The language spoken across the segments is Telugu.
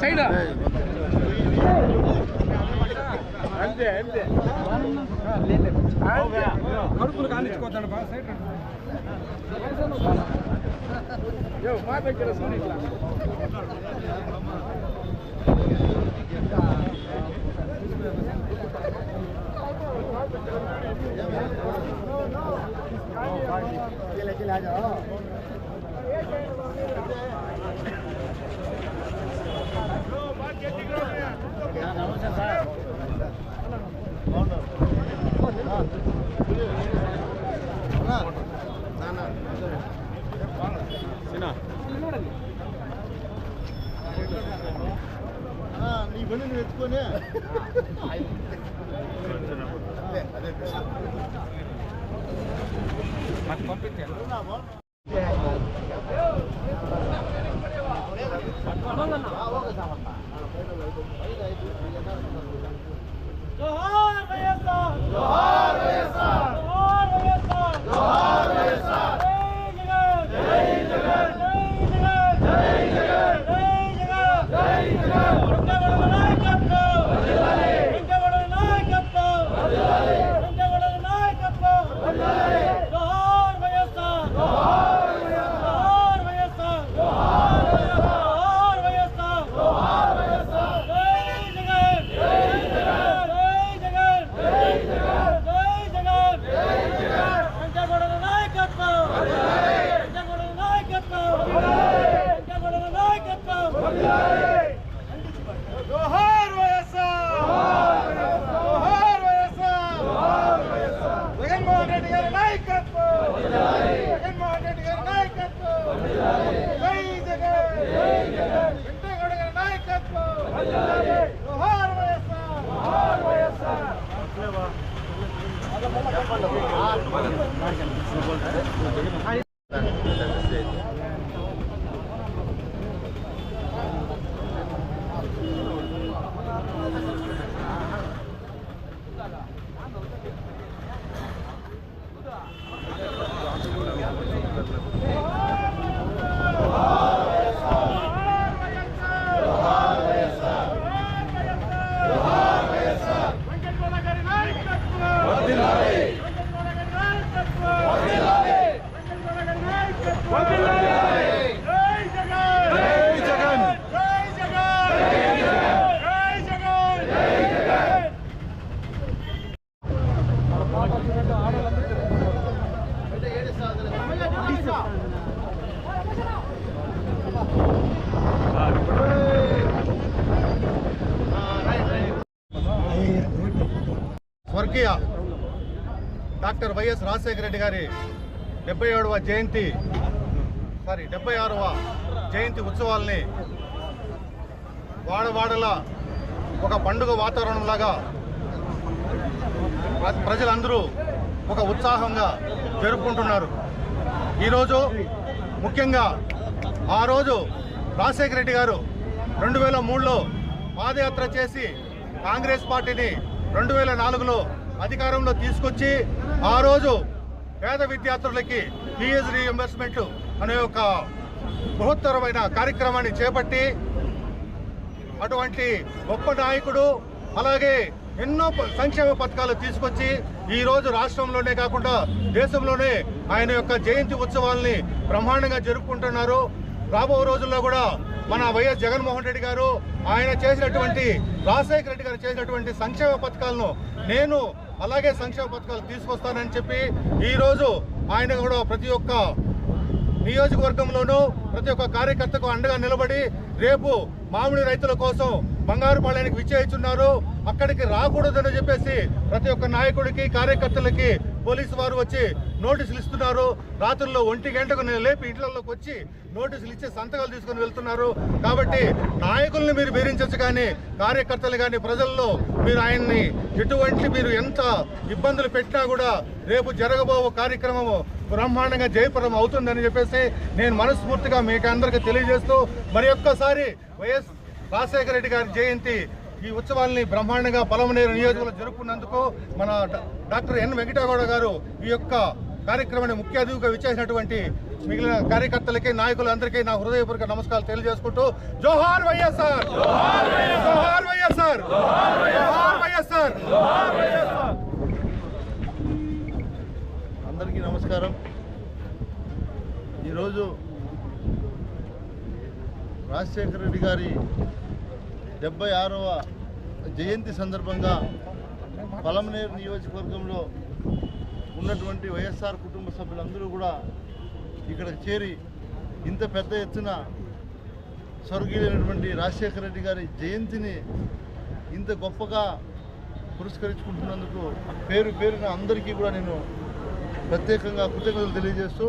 సైడ్ అంతే అంతే కడుపులు కానిచ్చుకోతాడు బాగా సైడ్ మా దగ్గర నీ బండి నువ్వు ఎత్తుకొని పంపించాను जोहार వైఎస్ఆర్ जोहार వైఎస్ఆర్ जोहार వైఎస్ఆర్ जोहार వైఎస్ఆర్ జై జగన్ జై జగన్ జై జగన్ వెంకటగౌడ నాయకత్వం వర్ధిల్లాలి వెంకటగౌడ నాయకత్వం వర్ధిల్లాలి వెంకటగౌడ నాయకత్వం వర్ధిల్లాలి जोहार వైఎస్ఆర్ जोहार వైఎస్ఆర్ जोहार వైఎస్ఆర్ जोहार వైఎస్ఆర్ జై జగన్ జగన్మోహన్ రెడ్డి గారి నాయకత్వం జగన్మోహన్ రెడ్డి గారి నాయకత్వం జై జగన్ వెంకటగౌడ గారి నాయకత్వం జోహార్ వైఎస్ఆర్ జోహార్ వైఎస్ఆర్ స్వర్గీయ డాక్టర్ వైఎస్ రాజశేఖర రెడ్డి గారి 76వ జయంతి ఉత్సవాల్ని వాడవాడలా ఒక పండుగ వాతావరణంలాగా ప్రజలందరూ ఒక ఉత్సాహంగా జరుపుకుంటున్నారు. ఈరోజు ముఖ్యంగా ఆ రోజు రాజశేఖర రెడ్డి గారు 2003లో పాదయాత్ర చేసి కాంగ్రెస్ పార్టీని 2004లో అధికారంలో తీసుకొచ్చి ఆ రోజు పేద విద్యార్థులకి ఫీజు రీయింబర్స్మెంట్ అనే ఒక బృహత్తరమైన కార్యక్రమాన్ని చేపట్టి అటువంటి గొప్ప నాయకుడు, అలాగే ఎన్నో సంక్షేమ పథకాలు తీసుకొచ్చి ఈరోజు రాష్ట్రంలోనే కాకుండా దేశంలోనే ఆయన యొక్క జయంతి ఉత్సవాల్ని బ్రహ్మాండంగా జరుపుకుంటున్నారు. రాబో రోజుల్లో కూడా మన వైఎస్ జగన్మోహన్ రెడ్డి గారు ఆయన చేసినటువంటి రాజశేఖర రెడ్డి గారు చేసినటువంటి సంక్షేమ పథకాలను నేను అలాగే సంక్షేమ పథకాలు తీసుకొస్తానని చెప్పి ఈరోజు ఆయన కూడా ప్రతి ఒక్క నియోజకవర్గంలోనూ ప్రతి ఒక్క కార్యకర్తకు అండగా నిలబడి రేపు మామిడి రైతుల కోసం బంగారుపాలెనికి విచ్చేస్తున్నారు. అక్కడికి రాకూడదని చెప్పేసి ప్రతి ఒక్క నాయకుడికి కార్యకర్తలకి పోలీసు వారు వచ్చి నోటీసులు ఇస్తున్నారు. రాత్రుల్లో 1 గంటకు లేపి ఇంట్లోకి వచ్చి నోటీసులు ఇచ్చి సంతకాలు తీసుకొని వెళ్తున్నారు. కాబట్టి నాయకుల్ని మీరు బెదిరించచ్చు, కానీ కార్యకర్తలు కానీ ప్రజల్లో మీరు ఆయన్ని ఎటువంటి మీరు ఎంత ఇబ్బందులు పెట్టినా కూడా రేపు జరగబో కార్యక్రమము బ్రహ్మాండంగా జయప్రదం అవుతుందని చెప్పేసి నేను మనస్ఫూర్తిగా మీకు అందరికీ తెలియజేస్తూ మరి ఒక్కసారి వైఎస్ రాజశేఖర రెడ్డి గారి జయంతి ఈ ఉత్సవాల్ని బ్రహ్మాండంగా పలమనేరు నియోజకవర్గంలో జరుపుకున్నందుకు మన డాక్టర్ ఎన్ వెంకటగౌడ గారు ఈ యొక్క కార్యక్రమాన్ని ముఖ్య అతిథిగా విచ్చేసినటువంటి మిగిలిన కార్యకర్తలకి నాయకులందరికీ నా హృదయపూర్వక నమస్కారాలు తెలియజేసుకుంటూ జోహార్ వైఎస్ఆర్, జోహార్ వైఎస్ఆర్, జోహార్ వైఎస్ఆర్. అందరికీ నమస్కారం. ఈరోజు రాజశేఖర రెడ్డి గారి 76వ జయంతి సందర్భంగా పలమనేరు నియోజకవర్గంలో ఉన్నటువంటి వైఎస్ఆర్ కుటుంబ సభ్యులందరూ కూడా ఇక్కడికి చేరి ఇంత పెద్ద ఎత్తున స్వర్గీయులైనటువంటి రాజశేఖర రెడ్డి గారి జయంతిని ఇంత గొప్పగా పురస్కరించుకుంటున్నందుకు పేరు పేరున అందరికీ కూడా నేను ప్రత్యేకంగా కృతజ్ఞతలు తెలియజేస్తూ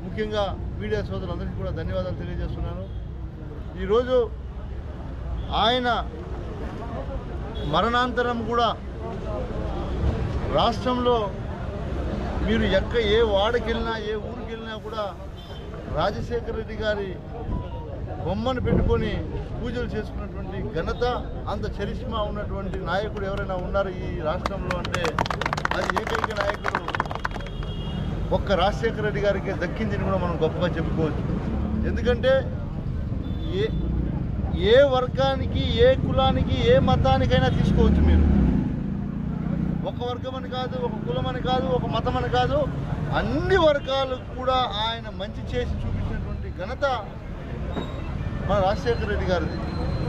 ముఖ్యంగా మీడియా సోదరులందరికీ కూడా ధన్యవాదాలు తెలియజేస్తున్నాను. ఈరోజు ఆయన మరణాంతరం కూడా రాష్ట్రంలో మీరు ఏ వాడకి వెళ్ళినా ఏ ఊరికి వెళ్ళినా కూడా రాజశేఖర రెడ్డి గారి బొమ్మను పెట్టుకొని పూజలు చేసుకున్నటువంటి ఘనత, అంత చరిష్మా ఉన్నటువంటి నాయకుడు ఎవరైనా ఉన్నారు ఈ రాష్ట్రంలో అంటే అది ఏకైక నాయకుడు ఒక్క రాజశేఖర రెడ్డి గారికి దక్కిందని కూడా మనం గొప్పగా చెప్పుకోవచ్చు. ఎందుకంటే ఏ వర్గానికి, ఏ కులానికి, ఏ మతానికైనా తీసుకోవచ్చు. మీరు ఒక వర్గం అని కాదు, ఒక కులం అని కాదు, ఒక మతం అని కాదు, అన్ని వర్గాలకు కూడా ఆయన మంచి చేసి చూపించినటువంటి ఘనత మన రాజశేఖర రెడ్డి గారిది.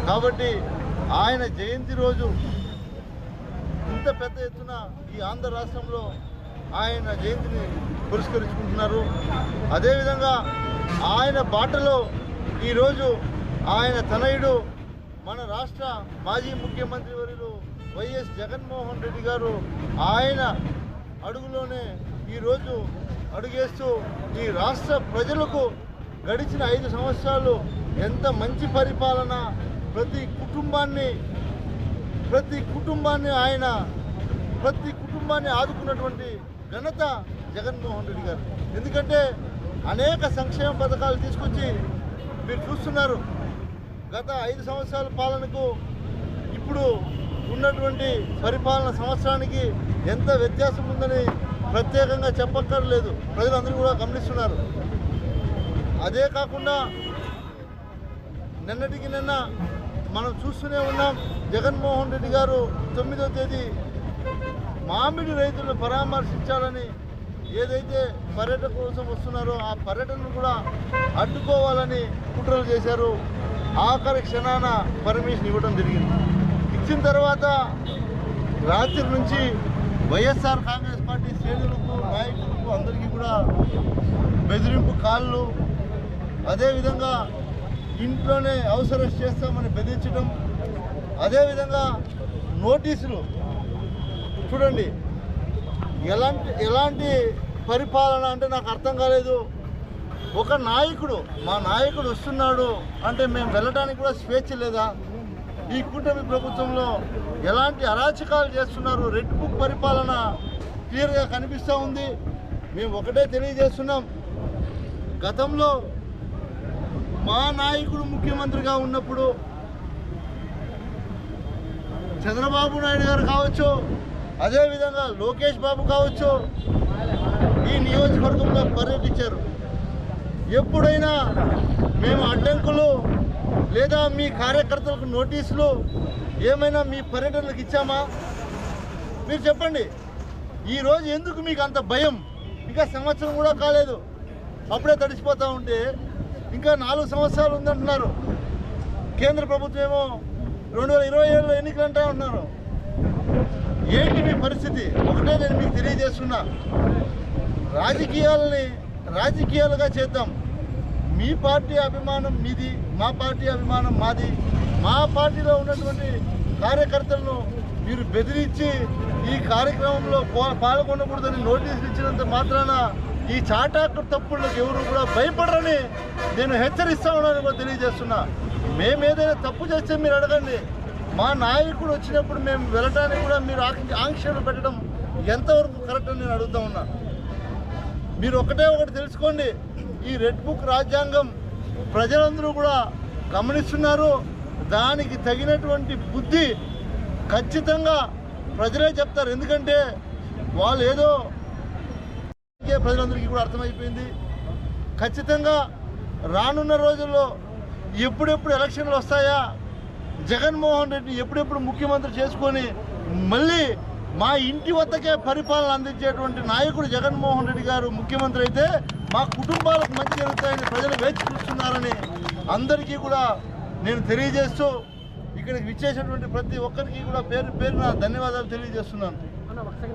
కాబట్టి ఆయన జయంతి రోజు ఇంత పెద్ద ఎత్తున ఈ ఆంధ్ర రాష్ట్రంలో ఆయన జయంతిని పురస్కరించుకుంటున్నారు. అదేవిధంగా ఆయన బాటలో ఈరోజు ఆయన తనయుడు మన రాష్ట్ర మాజీ ముఖ్యమంత్రి వర్యులు వైఎస్ జగన్మోహన్ రెడ్డి గారు ఆయన అడుగులోనే ఈరోజు అడుగేస్తూ ఈ రాష్ట్ర ప్రజలకు గడిచిన 5 సంవత్సరాలు ఎంత మంచి పరిపాలన, ప్రతి కుటుంబాన్ని ఆదుకున్నటువంటి ఘనత జగన్మోహన్ రెడ్డి గారు. ఎందుకంటే అనేక సంక్షేమ పథకాలు తీసుకొచ్చి మీరు చూస్తున్నారు. గత 5 సంవత్సరాల పాలనకు ఇప్పుడు ఉన్నటువంటి పరిపాలన సంవత్సరానికి ఎంత వ్యత్యాసం ఉందని ప్రత్యేకంగా చెప్పక్కర్లేదు, ప్రజలందరూ కూడా గమనిస్తున్నారు. అదే కాకుండా నిన్నటికి నిన్న మనం చూస్తూనే ఉన్నాం. జగన్మోహన్ రెడ్డి గారు 9వ తేదీ మామిడి రైతులను పరామర్శించాలని ఏదైతే పర్యటన కోసం వస్తున్నారో ఆ పర్యటనను కూడా అడ్డుకోవాలని కుట్రలు చేశారు. ఆఖరి క్షణాన పర్మిషన్ ఇవ్వడం జరిగింది. ఇచ్చిన తర్వాత రాత్రి నుంచి వైఎస్ఆర్ కాంగ్రెస్ పార్టీ శ్రేణులకు, నాయకులకు అందరికీ కూడా బెదిరింపు కాళ్ళు, అదేవిధంగా ఇంట్లోనే హౌస్ అరెస్ట్ చేస్తామని బెదిరించడం, అదేవిధంగా నోటీసులు. చూడండి ఎలాంటి పరిపాలన అంటే నాకు అర్థం కాలేదు. ఒక నాయకుడు, మా నాయకుడు వస్తున్నాడు అంటే మేము వెళ్ళడానికి కూడా స్వేచ్ఛ లేదా? ఈ కూటమి ప్రభుత్వంలో ఎలాంటి అరాచకాలు చేస్తున్నారు? రెడ్ బుక్ పరిపాలన క్లియర్గా కనిపిస్తూ ఉంది. మేము ఒకటే తెలియజేస్తున్నాం, గతంలో మా నాయకుడు ముఖ్యమంత్రిగా ఉన్నప్పుడు చంద్రబాబు నాయుడు గారు కావచ్చు, అదేవిధంగా లోకేష్ బాబు కావచ్చు, ఈ నియోజకవర్గంలో పర్యటించారు. ఎప్పుడైనా మేము అడ్డంకులు లేదా మీ కార్యకర్తలకు నోటీసులు ఏమైనా మీ పర్యటనలకు ఇచ్చామా? మీరు చెప్పండి. ఈరోజు ఎందుకు మీకు అంత భయం? ఇంకా సంవత్సరం కూడా కాలేదు, అప్పుడే తడిసిపోతూ ఉంటే ఇంకా 4 సంవత్సరాలు ఉందంటున్నారు. కేంద్ర ప్రభుత్వం ఏమో 2027లో ఎన్నికలు అంటూ ఉన్నారు. ఏంటి మీ పరిస్థితి? ఒకటే నేను మీకు తెలియజేస్తున్నా, రాజకీయాలుగా చేద్దాం. మీ పార్టీ అభిమానం మీది, మా పార్టీ అభిమానం మాది. మా పార్టీలో ఉన్నటువంటి కార్యకర్తలను మీరు బెదిరించి ఈ కార్యక్రమంలో పాల్గొనకూడదని నోటీసులు ఇచ్చినంత మాత్రాన ఈ చాటాకు తప్పులకు ఎవరు కూడా భయపడరని నేను హెచ్చరిస్తా ఉన్నానని కూడా తెలియజేస్తున్నా. మేము ఏదైనా తప్పు చేస్తే మీరు అడగండి. మా నాయకుడు వచ్చినప్పుడు మేము వెళ్ళటానికి కూడా మీరు ఆంక్షలు పెట్టడం ఎంతవరకు కరెక్ట్ అని నేను అడుగుతా ఉన్నా. మీరు ఒకటి తెలుసుకోండి, ఈ రెడ్ బుక్ రాజ్యాంగం ప్రజలందరూ కూడా గమనిస్తున్నారు. దానికి తగినటువంటి బుద్ధి ఖచ్చితంగా ప్రజలే చెప్తారు. ఎందుకంటే వాళ్ళు ఏదో ప్రజలందరికీ కూడా అర్థమైపోయింది. ఖచ్చితంగా రానున్న రోజుల్లో ఎప్పుడెప్పుడు ఎలక్షన్లు వస్తాయా, జగన్మోహన్ రెడ్డి ఎప్పుడెప్పుడు ముఖ్యమంత్రి చేసుకొని మళ్ళీ మా ఇంటి వద్దకే పరిపాలన అందించేటువంటి నాయకుడు జగన్మోహన్ రెడ్డి గారు ముఖ్యమంత్రి అయితే మా కుటుంబాలకు మంచి జరుగుతాయని ప్రజలు వేచి చూస్తున్నారని అందరికీ కూడా నేను తెలియజేస్తూ ఇక్కడికి విచ్చేసినటువంటి ప్రతి ఒక్కరికి కూడా పేరున ధన్యవాదాలు తెలియజేస్తున్నాను.